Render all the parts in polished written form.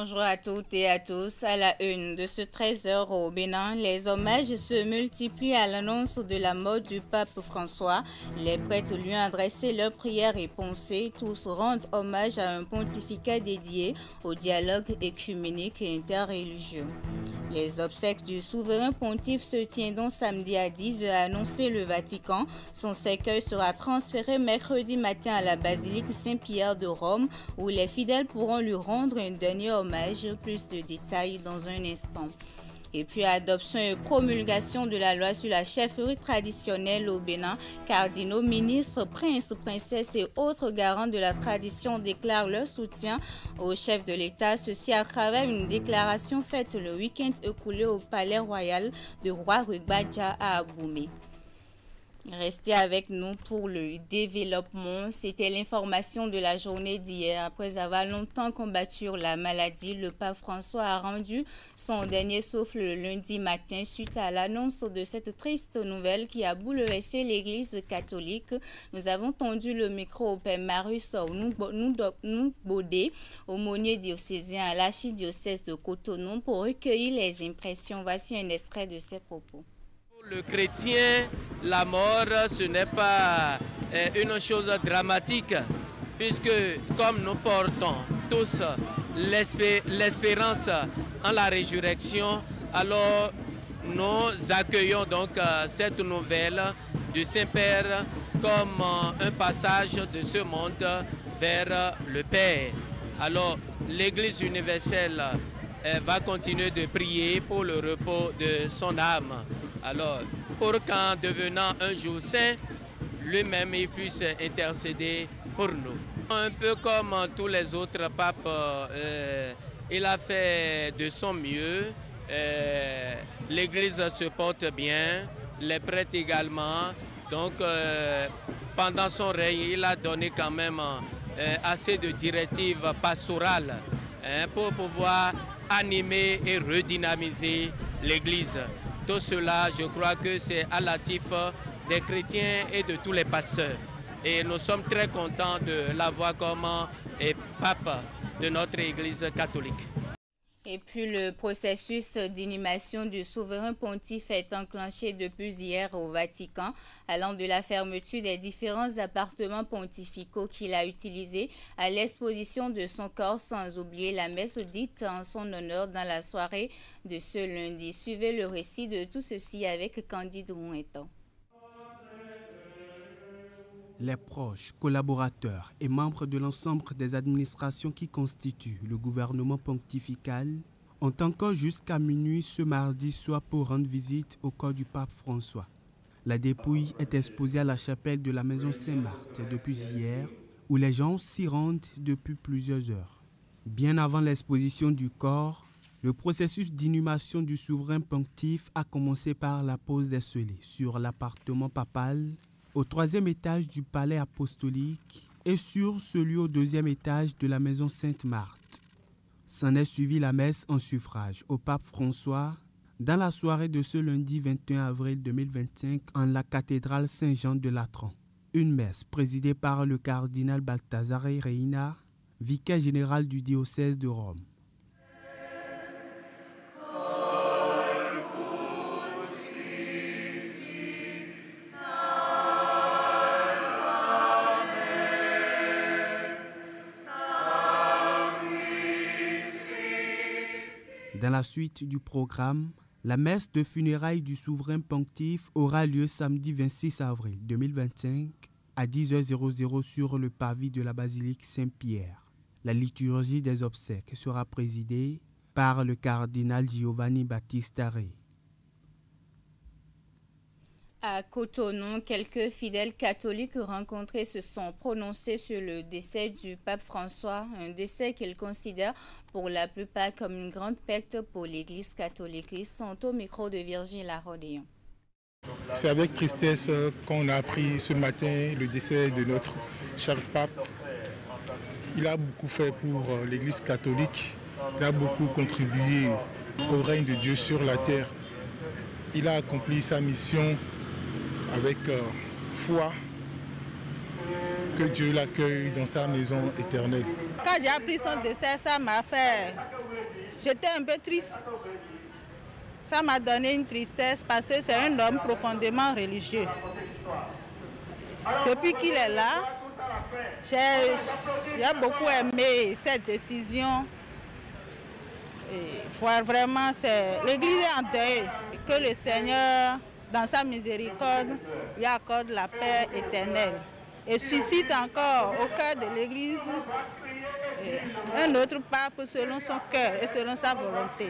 Bonjour à toutes et à tous. À la une de ce 13h au Bénin, les hommages se multiplient à l'annonce de la mort du pape François. Les prêtres lui ont adressé leurs prières et pensées. Tous rendent hommage à un pontificat dédié au dialogue œcuménique et interreligieux. Les obsèques du souverain pontife se tiendront samedi à 10h, a annoncé le Vatican. Son cercueil sera transféré mercredi matin à la basilique Saint-Pierre de Rome, où les fidèles pourront lui rendre un dernier hommage. Plus de détails dans un instant. Et puis, adoption et promulgation de la loi sur la chefferie traditionnelle au Bénin. Cardinaux, ministres, princes, princesses et autres garants de la tradition déclarent leur soutien au chef de l'État. Ceci à travers une déclaration faite le week-end écoulé au palais royal de Roi Rugbaja à Aboumé. Restez avec nous pour le développement. C'était l'information de la journée d'hier. Après avoir longtemps combattu la maladie, le pape François a rendu son dernier souffle le lundi matin suite à l'annonce de cette triste nouvelle qui a bouleversé l'Église catholique. Nous avons tendu le micro au père Marius Noubodé, aumônier diocésain à l'archidiocèse de Cotonou, pour recueillir les impressions. Voici un extrait de ses propos. Le chrétien, la mort, ce n'est pas une chose dramatique, puisque comme nous portons tous l'espérance en la résurrection, alors nous accueillons donc cette nouvelle du Saint-Père comme un passage de ce monde vers le Père. Alors l'Église universelle va continuer de prier pour le repos de son âme. Alors, pour qu'en devenant un jour saint, lui-même il puisse intercéder pour nous. Un peu comme tous les autres papes, il a fait de son mieux. L'Église se porte bien, les prêtres également. Donc, pendant son règne, il a donné quand même assez de directives pastorales pour pouvoir animer et redynamiser l'Église. Tout cela, je crois que c'est à l'actif des chrétiens et de tous les pasteurs. Et nous sommes très contents de l'avoir comme pape de notre Église catholique. Et puis le processus d'inhumation du souverain pontife est enclenché depuis hier au Vatican, allant de la fermeture des différents appartements pontificaux qu'il a utilisés à l'exposition de son corps, sans oublier la messe dite en son honneur dans la soirée de ce lundi. Suivez le récit de tout ceci avec Candide Roueton. Les proches, collaborateurs et membres de l'ensemble des administrations qui constituent le gouvernement pontifical ont encore jusqu'à minuit ce mardi soir pour rendre visite au corps du pape François. La dépouille est exposée à la chapelle de la maison Saint-Marthe depuis hier, où les gens s'y rendent depuis plusieurs heures. Bien avant l'exposition du corps, le processus d'inhumation du souverain pontife a commencé par la pose des scellés sur l'appartement papal, au 3e étage du palais apostolique et sur celui au 2e étage de la maison Sainte-Marthe. S'en est suivi la messe en suffrage au pape François dans la soirée de ce lundi 21 avril 2025 en la cathédrale Saint-Jean de Latran. Une messe présidée par le cardinal Balthazar Reina, vicaire général du diocèse de Rome. Dans la suite du programme, la messe de funérailles du souverain pontife aura lieu samedi 26 avril 2025 à 10h00 sur le pavis de la basilique Saint-Pierre. La liturgie des obsèques sera présidée par le cardinal Giovanni Battista Re. À Cotonou, quelques fidèles catholiques rencontrés se sont prononcés sur le décès du pape François, un décès qu'ils considèrent pour la plupart comme une grande perte pour l'Église catholique. Ils sont au micro de Virgile Arodéon. C'est avec tristesse qu'on a appris ce matin le décès de notre cher pape. Il a beaucoup fait pour l'Église catholique, il a beaucoup contribué au règne de Dieu sur la terre. Il a accompli sa mission avec foi, que Dieu l'accueille dans sa maison éternelle. Quand j'ai appris son décès, ça m'a fait j'étais un peu triste. Ça m'a donné une tristesse parce que c'est un homme profondément religieux. Depuis qu'il est là, j'ai beaucoup aimé cette décision. Et vraiment, l'Église est en deuil. Que le Seigneur, dans sa miséricorde, lui accorde la paix éternelle et suscite encore au cœur de l'Église un autre pape selon son cœur et selon sa volonté.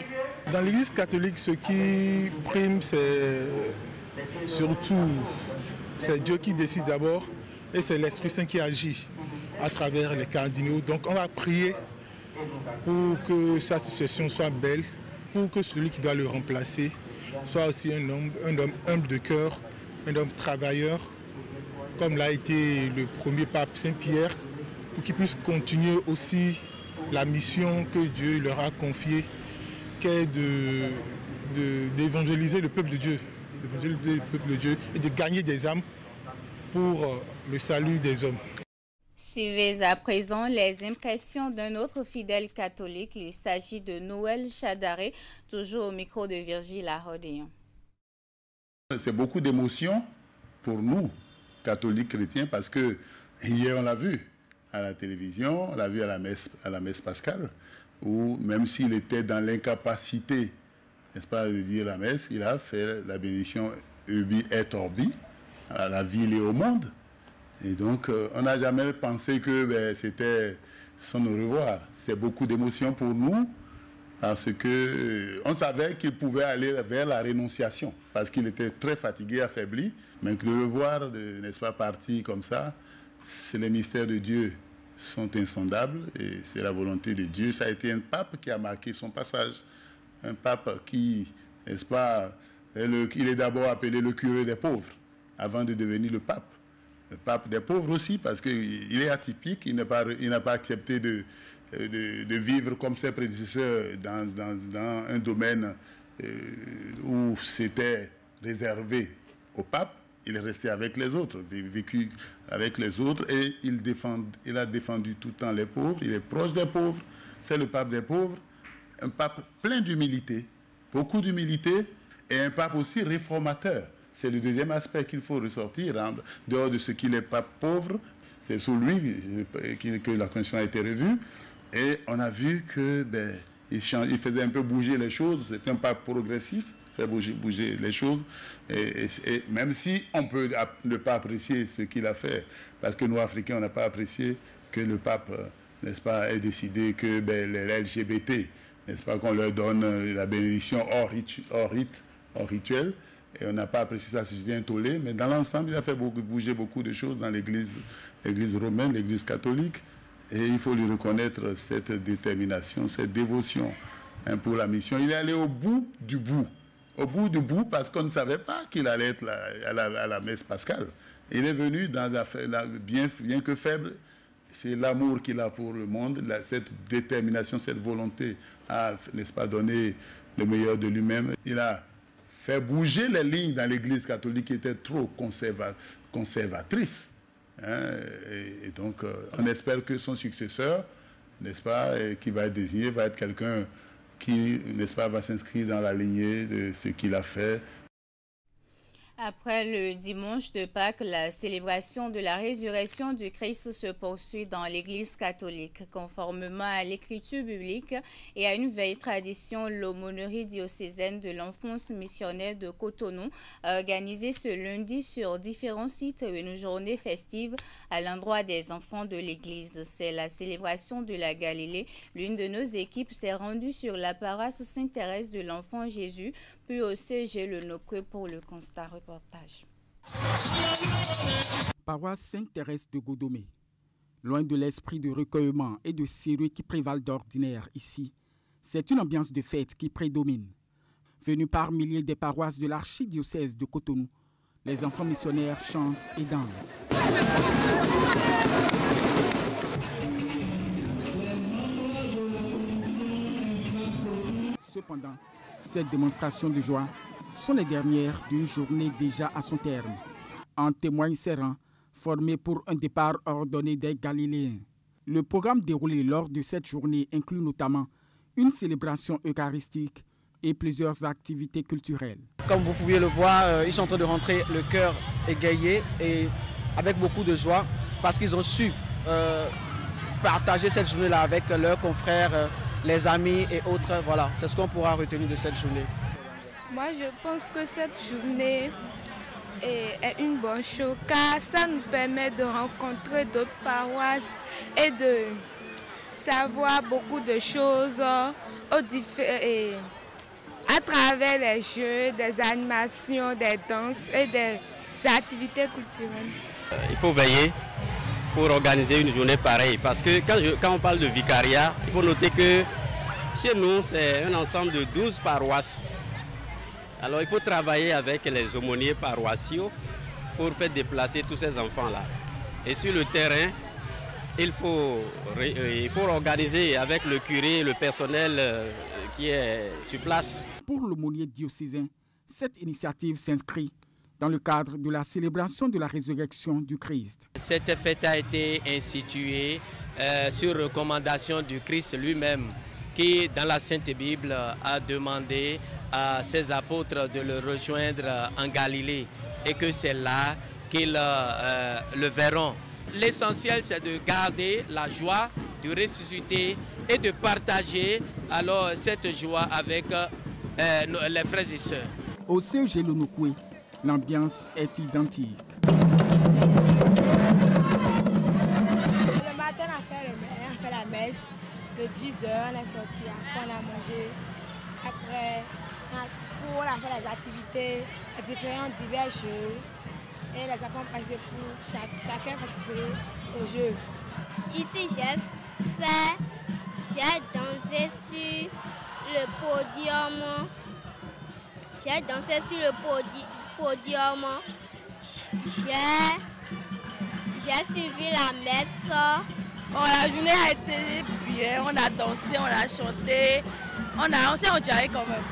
Dans l'Église catholique, ce qui prime, c'est surtout Dieu qui décide d'abord et c'est l'Esprit Saint qui agit à travers les cardinaux. Donc on va prier pour que sa succession soit belle, pour que celui qui doit le remplacer soit aussi un homme humble de cœur, un homme travailleur, comme l'a été le premier pape Saint-Pierre, pour qu'il puisse continuer aussi la mission que Dieu leur a confiée, qui est d'évangéliser le peuple de Dieu, et de gagner des âmes pour le salut des hommes. Suivez à présent les impressions d'un autre fidèle catholique. Il s'agit de Noël Chadaré, toujours au micro de Virgile Arodéon. C'est beaucoup d'émotions pour nous, catholiques chrétiens, parce que hier on l'a vu à la télévision, on l'a vu à la messe pascale, où même s'il était dans l'incapacité, n'est-ce pas, de dire la messe, il a fait la bénédiction Ubi et Orbi à la ville et au monde. Et donc, on n'a jamais pensé que c'était son au revoir. C'est beaucoup d'émotions pour nous, parce qu'on savait qu'il pouvait aller vers la rénonciation, parce qu'il était très fatigué, affaibli, mais de le voir, n'est-ce pas, parti comme ça, c'est les mystères de Dieu sont insondables, et c'est la volonté de Dieu. Ça a été un pape qui a marqué son passage, un pape qui, n'est-ce pas, il est d'abord appelé le curé des pauvres, avant de devenir le pape. Le pape des pauvres aussi, parce qu'il est atypique, il n'a pas accepté de vivre comme ses prédécesseurs dans un domaine où c'était réservé au pape. Il est resté avec les autres, vécu avec les autres, et il a défendu tout le temps les pauvres, il est proche des pauvres, c'est le pape des pauvres, un pape plein d'humilité, beaucoup d'humilité, et un pape aussi réformateur. C'est le deuxième aspect qu'il faut ressortir, en dehors de ce qu'il est pape pauvre. C'est sous lui que la Constitution a été revue. Et on a vu qu'il faisait un peu bouger les choses. C'est un pape progressiste, fait bouger les choses. Et même si on peut ne pas apprécier ce qu'il a fait, parce que nous, Africains, on n'a pas apprécié que le pape, n'est-ce pas, ait décidé que les LGBT, n'est-ce pas, qu'on leur donne la bénédiction hors rituel. Et on n'a pas apprécié ça, c'était un tollé, mais dans l'ensemble, il a fait bouger beaucoup de choses dans l'église romaine, l'église catholique. Et il faut lui reconnaître cette détermination, cette dévotion pour la mission. Il est allé au bout du bout. Au bout du bout, parce qu'on ne savait pas qu'il allait être à la messe pascale. Il est venu bien que faible. C'est l'amour qu'il a pour le monde, cette détermination, cette volonté à, n'est-ce pas, donner le meilleur de lui-même. Il a fait bouger les lignes dans l'Église catholique qui était trop conservatrice. Et donc, on espère que son successeur, n'est-ce pas, qui va être désigné, va être quelqu'un qui, n'est-ce pas, va s'inscrire dans la lignée de ce qu'il a fait. Après le dimanche de Pâques, la célébration de la résurrection du Christ se poursuit dans l'Église catholique. Conformément à l'écriture biblique et à une vieille tradition, l'aumônerie diocésaine de l'enfance missionnaire de Cotonou a organisé ce lundi sur différents sites une journée festive à l'endroit des enfants de l'Église. C'est la célébration de la Galilée. L'une de nos équipes s'est rendue sur la paroisse Sainte-Thérèse de l'Enfant Jésus, puis au CG Le Nokwe pour le constat reportage. Paroisse Sainte-Thérèse de Godomé. Loin de l'esprit de recueillement et de sérieux qui prévalent d'ordinaire ici, c'est une ambiance de fête qui prédomine. Venus par milliers des paroisses de l'archidiocèse de Cotonou, les enfants missionnaires chantent et dansent. Cependant, ces démonstrations de joie sont les dernières d'une journée déjà à son terme. En témoignent ces rangs formés pour un départ ordonné des Galiléens. Le programme déroulé lors de cette journée inclut notamment une célébration eucharistique et plusieurs activités culturelles. Comme vous pouviez le voir, ils sont en train de rentrer le cœur égayé et avec beaucoup de joie parce qu'ils ont su partager cette journée-là avec leurs confrères, les amis et autres. Voilà, c'est ce qu'on pourra retenir de cette journée. Moi, je pense que cette journée est une bonne chose car ça nous permet de rencontrer d'autres paroisses et de savoir beaucoup de choses à travers les jeux, des animations, des danses et des activités culturelles. Il faut veiller pour organiser une journée pareille parce que quand on parle de vicariat, il faut noter que chez nous, c'est un ensemble de 12 paroisses. Alors il faut travailler avec les aumôniers paroissiaux pour faire déplacer tous ces enfants-là. Et sur le terrain, il faut organiser avec le curé et le personnel qui est sur place. Pour l'aumônier diocésain, cette initiative s'inscrit dans le cadre de la célébration de la résurrection du Christ. Cette fête a été instituée sur recommandation du Christ lui-même, qui dans la Sainte Bible a demandé à ses apôtres de le rejoindre en Galilée et que c'est là qu'ils le verront. L'essentiel, c'est de garder la joie, de ressusciter et de partager alors cette joie avec les frères et sœurs. Au CEG Lonokwe, l'ambiance est identique. Le matin, on a fait la messe de 10h, on est sorti, après on a mangé. Après, on a fait les activités, divers jeux. Et les enfants participaient pour chacun participer au jeu. Ici, j'ai dansé sur le podium. J'ai dansé sur le podium. J'ai suivi la messe. La journée a été bien, on a dansé, on a chanté, on s'est enjaillé quand même.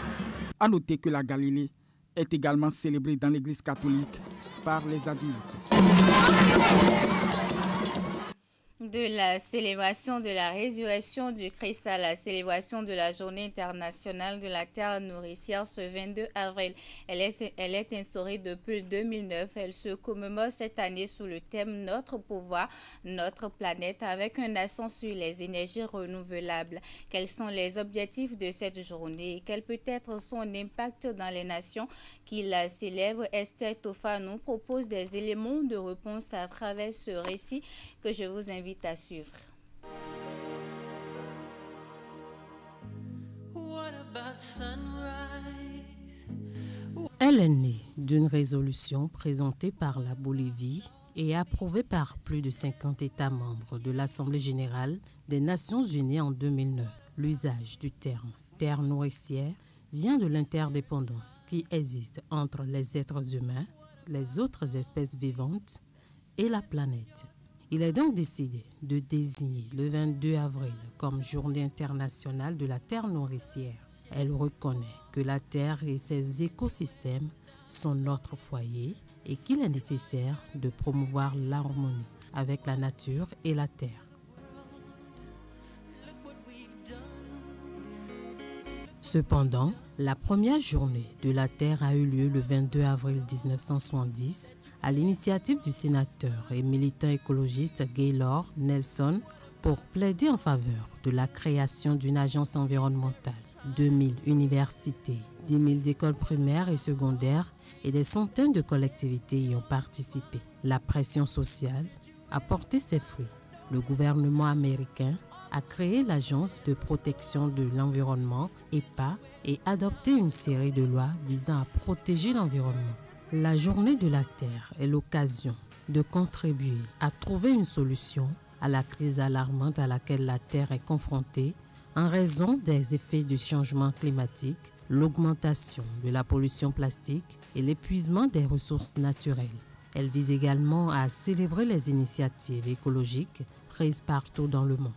À noter que la Galilée est également célébrée dans l'Église catholique par les adultes. De la célébration de la résurrection du Christ à la célébration de la Journée internationale de la terre nourricière ce 22 avril. Elle est instaurée depuis 2009. Elle se commémore cette année sous le thème « Notre pouvoir, notre planète » avec un accent sur les énergies renouvelables. Quels sont les objectifs de cette journée et quel peut être son impact dans les nations qui la célèbrent? Esther Tofa nous propose des éléments de réponse à travers ce récit que je vous invite à suivre. Elle est née d'une résolution présentée par la Bolivie et approuvée par plus de 50 États membres de l'Assemblée générale des Nations unies en 2009. L'usage du terme « terre nourricière » vient de l'interdépendance qui existe entre les êtres humains, les autres espèces vivantes et la planète. Il est donc décidé de désigner le 22 avril comme Journée internationale de la terre nourricière. Elle reconnaît que la terre et ses écosystèmes sont notre foyer et qu'il est nécessaire de promouvoir l'harmonie avec la nature et la terre. Cependant, la première journée de la Terre a eu lieu le 22 avril 1970 à l'initiative du sénateur et militant écologiste Gaylord Nelson pour plaider en faveur de la création d'une agence environnementale. 2000 universités, 10 000 écoles primaires et secondaires et des centaines de collectivités y ont participé. La pression sociale a porté ses fruits. Le gouvernement américain a créé l'Agence de protection de l'environnement, EPA, et adopté une série de lois visant à protéger l'environnement. La Journée de la Terre est l'occasion de contribuer à trouver une solution à la crise alarmante à laquelle la Terre est confrontée en raison des effets du changement climatique, l'augmentation de la pollution plastique et l'épuisement des ressources naturelles. Elle vise également à célébrer les initiatives écologiques prises partout dans le monde.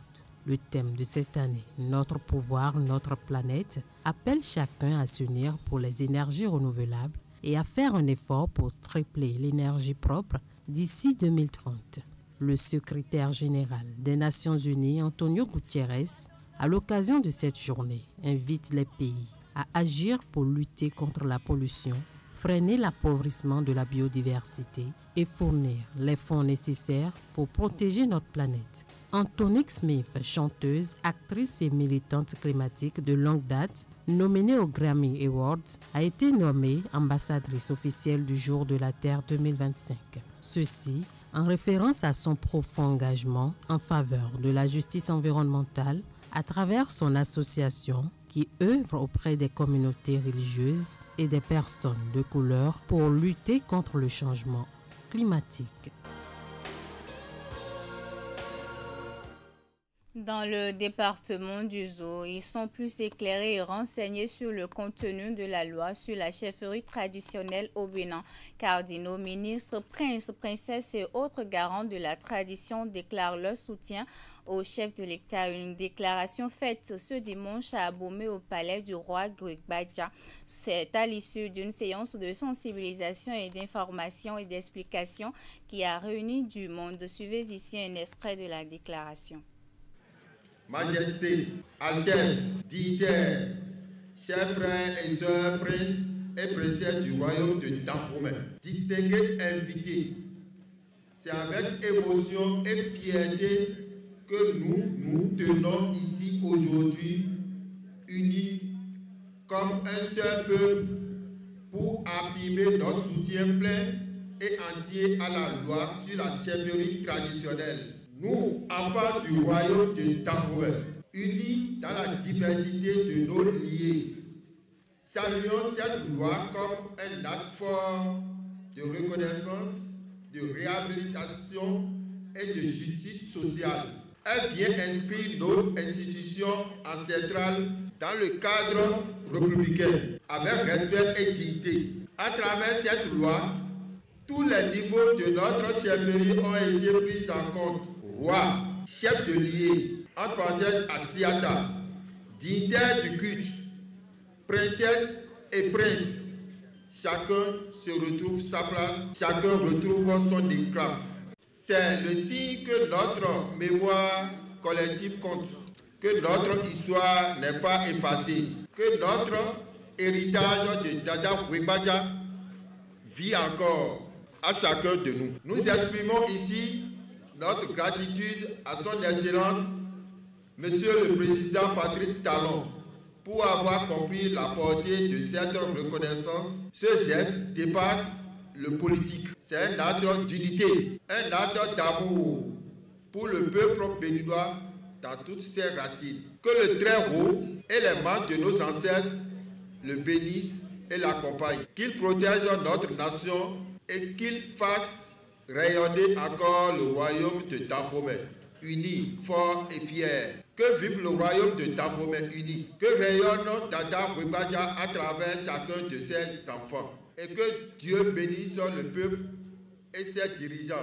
Le thème de cette année, Notre pouvoir, notre planète, appelle chacun à s'unir pour les énergies renouvelables et à faire un effort pour tripler l'énergie propre d'ici 2030. Le secrétaire général des Nations Unies, Antonio Guterres, à l'occasion de cette journée, invite les pays à agir pour lutter contre la pollution, freiner l'appauvrissement de la biodiversité et fournir les fonds nécessaires pour protéger notre planète. Antonique Smith, chanteuse, actrice et militante climatique de longue date, nominée aux Grammy Awards, a été nommée ambassadrice officielle du Jour de la Terre 2025. Ceci en référence à son profond engagement en faveur de la justice environnementale à travers son association qui œuvre auprès des communautés religieuses et des personnes de couleur pour lutter contre le changement climatique. Dans le département du Zo, ils sont plus éclairés et renseignés sur le contenu de la loi sur la chefferie traditionnelle au Bénin. Cardinaux, ministres, princes, princesses et autres garants de la tradition déclarent leur soutien au chef de l'État. Une déclaration faite ce dimanche à Abomey au palais du roi Gwigbaja. C'est à l'issue d'une séance de sensibilisation et d'information et d'explication qui a réuni du monde. Suivez ici un extrait de la déclaration. Majesté, Altesse, dignitaires, chers frères et sœurs, princes et princesses du royaume de Dahomey, distingués invités, c'est avec émotion et fierté que nous tenons ici aujourd'hui, unis comme un seul peuple, pour affirmer notre soutien plein et entier à la loi sur la chefferie traditionnelle. Nous, enfants du royaume de Dahomey, unis dans la diversité de nos liés, saluons cette loi comme un acte fort de reconnaissance, de réhabilitation et de justice sociale. Elle vient inscrire nos institutions ancestrales dans le cadre républicain, avec respect et dignité. À travers cette loi, tous les niveaux de notre chefferie ont été pris en compte. Roi, chef de lier, entre parenthèses Asiata, dignitaire du culte, princesse et prince, chacun se retrouve sa place, chacun retrouve son éclat. C'est le signe que notre mémoire collective compte, que notre histoire n'est pas effacée, que notre héritage de Dada Gwigbaja vit encore à chacun de nous. Nous exprimons ici notre gratitude à son Excellence, Monsieur le Président Patrice Talon, pour avoir compris la portée de cette reconnaissance. Ce geste dépasse le politique. C'est un acte d'unité, un acte d'amour pour le peuple béninois dans toutes ses racines. Que le Très-Haut et les membres de nos ancêtres le bénissent et l'accompagnent. Qu'il protège notre nation et qu'il fasse rayonner encore le royaume de Dahomey, uni, fort et fier. Que vive le royaume de Dahomey uni. Que rayonne Dada Gwigbaja à travers chacun de ses enfants. Et que Dieu bénisse le peuple et ses dirigeants.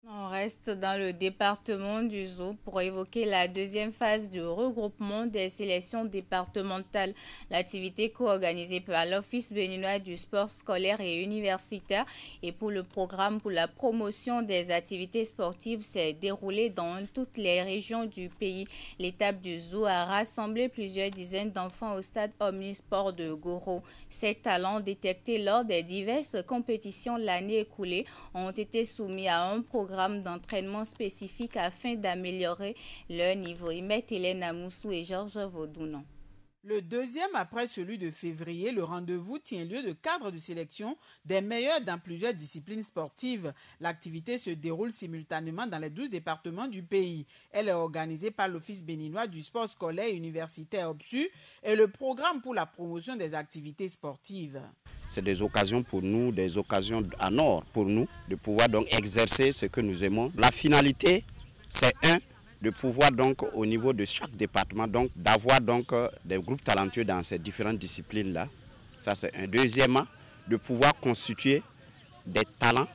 On reste dans le département du Zo pour évoquer la deuxième phase du regroupement des sélections départementales. L'activité co-organisée par l'Office béninois du sport scolaire et universitaire et pour le programme pour la promotion des activités sportives s'est déroulée dans toutes les régions du pays. L'étape du Zo a rassemblé plusieurs dizaines d'enfants au stade Omnisport de Goro. Ces talents détectés lors des diverses compétitions l'année écoulée ont été soumis à un programme d'entraînement spécifique afin d'améliorer leur niveau. Imet Hélène Amoussou et Georges Vaudounon. Le deuxième après celui de février, le rendez-vous tient lieu de cadre de sélection des meilleurs dans plusieurs disciplines sportives. L'activité se déroule simultanément dans les 12 départements du pays. Elle est organisée par l'Office béninois du sport scolaire et universitaire OBSU et le programme pour la promotion des activités sportives. C'est des occasions pour nous, des occasions en or pour nous, de pouvoir donc exercer ce que nous aimons. La finalité, c'est de pouvoir donc au niveau de chaque département donc d'avoir donc des groupes talentueux dans ces différentes disciplines là. Ça c'est un. Deuxièmement, de pouvoir constituer des talents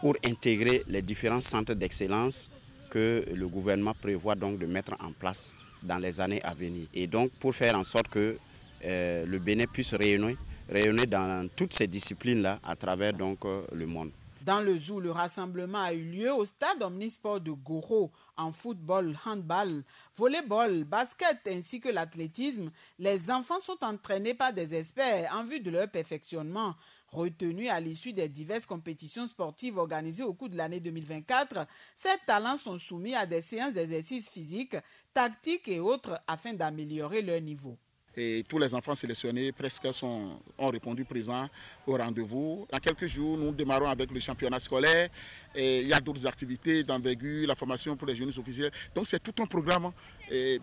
pour intégrer les différents centres d'excellence que le gouvernement prévoit donc de mettre en place dans les années à venir. Et donc pour faire en sorte que le Bénin puisse rayonner dans toutes ces disciplines là à travers donc le monde. Dans le zoo, le rassemblement a eu lieu au stade omnisport de Goro en football, handball, volleyball, basket ainsi que l'athlétisme. Les enfants sont entraînés par des experts en vue de leur perfectionnement. Retenus à l'issue des diverses compétitions sportives organisées au cours de l'année 2024, ces talents sont soumis à des séances d'exercices physiques, tactiques et autres afin d'améliorer leur niveau. Et tous les enfants sélectionnés presque ont répondu présents au rendez-vous. Dans quelques jours, nous démarrons avec le championnat scolaire. Et il y a d'autres activités d'envergure, la formation pour les jeunes officiels. Donc c'est tout un programme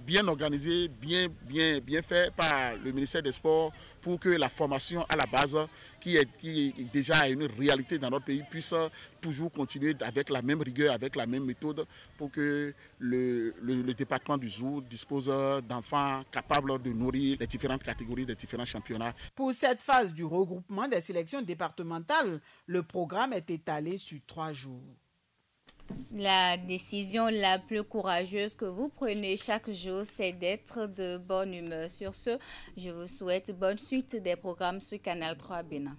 bien organisé, bien fait par le ministère des Sports pour que la formation à la base, qui est déjà une réalité dans notre pays, puisse toujours continuer avec la même rigueur, avec la même méthode pour que le département du zoo dispose d'enfants capables de nourrir les différentes catégories des différents championnats. Pour cette phase du regroupement des sélections départementales, le programme est étalé sur 3 jours. La décision la plus courageuse que vous prenez chaque jour, c'est d'être de bonne humeur. Sur ce, je vous souhaite bonne suite des programmes sur Canal 3 Bénin.